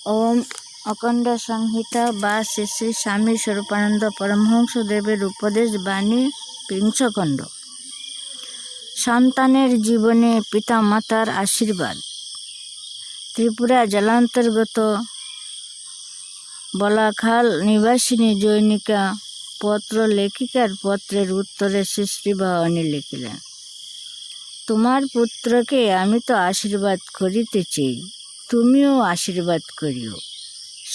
ওম অখণ্ড সংহিতা বা শ্রী শ্রী স্বামী স্বরূপানন্দ পরমহংসদেবের উপদেশ বাণী বিংশ খণ্ড। সন্তানের জীবনে পিতামাতার আশীর্বাদ। ত্রিপুরা জেলান্তর্গত বলাখাল নিবাসিনী জৈনিকা পত্র লেখিকার পত্রের উত্তরে শ্রী শ্রী ভবানী লিখিলেন, তোমার পুত্রকে আমি তো আশীর্বাদ করিতেছি, তুমিও আশীর্বাদ করিও।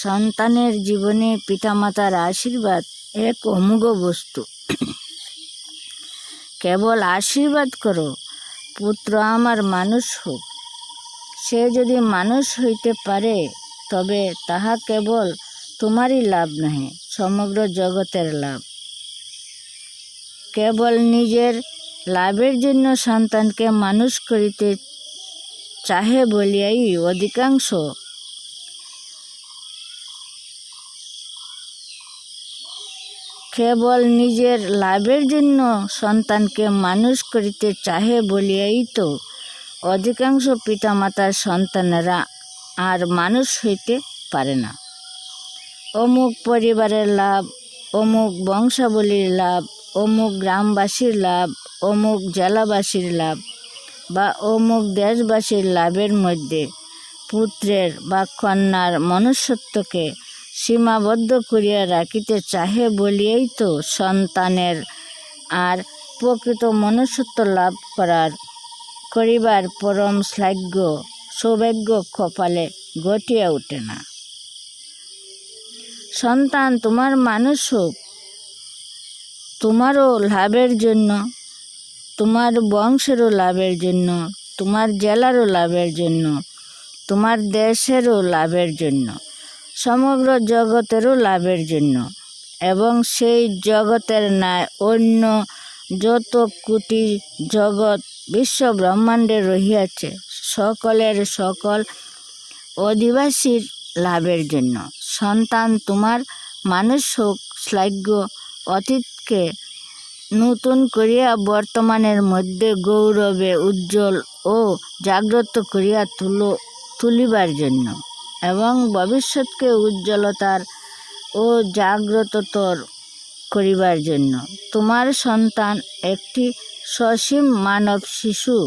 সন্তানের জীবনে পিতামাতার আশীর্বাদ এক অমোঘ বস্তু। কেবল আশীর্বাদ করো, পুত্র আমার মানুষ হোক। সে যদি মানুষ হইতে পারে তবে তাহা কেবল তোমারই লাভ নহে, সমগ্র জগতের লাভ। কেবল নিজের লাভের জন্য সন্তানকে মানুষ করিতে চাহে বলিয়াই অধিকাংশ কেবল নিজের লাভের জন্য সন্তানকে মানুষ করিতে চাহে বলিয়াই তো অধিকাংশ পিতামাতার সন্তানেরা আর মানুষ হইতে পারে না। অমুক পরিবারের লাভ, অমুক বংশাবলীর লাভ, অমুক গ্রামবাসীর লাভ, অমুক জেলাবাসীর লাভ বা অমুক দেশবাসীর লাভের মধ্যে পুত্রের বা কন্যার মনুষ্যত্বকে সীমাবদ্ধ করিয়া রাখিতে চাহে বলিয়াই তো সন্তানের আর প্রকৃত মনুষ্যত্ব লাভ করিবার পরম শ্লাঘ্য সৌভাগ্য কপালে ঘটিয়া ওঠে না। সন্তান তোমার মানুষ হোক, তোমারও লাভের জন্য, তোমার বংশেরও লাভের জন্য, তোমার জেলারও লাভের জন্য, তোমার দেশেরও লাভের জন্য, সমগ্র জগতেরও লাভের জন্য এবং সেই জগতের ন্যায় অন্য যত কোটি জগৎ বিশ্ব ব্রহ্মাণ্ডে রহিয়াছে সকলের সকল অধিবাসীর লাভের জন্য। সন্তান তোমার মানুষ হোক, শ্লাঘ্য অতীতকে নূতন করিয়া বর্তমানের মধ্যে গৌরবে উজ্জ্বল ও জাগ্রত করিয়া তুলিবার জন্য এবং ভবিষ্যৎকে উজ্জ্বলতার ও জাগ্রততর করিবার জন্য। তোমার সন্তান একটি সসীম মানব শিশু,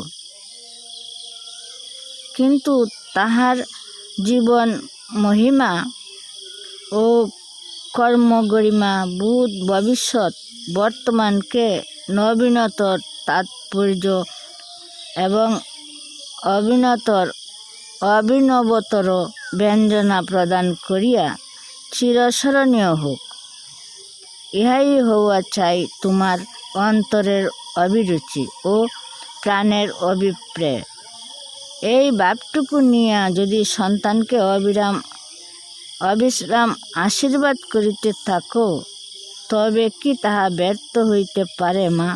কিন্তু তাহার জীবন মহিমা ও কর্মগরিমা ভূত ভবিষ্যৎ বর্তমানকে নবীনতর তাৎপর্য এবং অভিনবতর ব্যঞ্জনা প্রদান করিয়া চিরস্মরণীয় হোক। ইহাই হওয়া চাই তোমার অন্তরের অভিরুচি ও প্রাণের অভিপ্রায়। এই ভাবটুকু নিয়ে যদি সন্তানকে অবিশ্রাম আশীর্বাদ করিতে থাকো তবে কি তাহা ব্যর্থ হইতে পারে মা?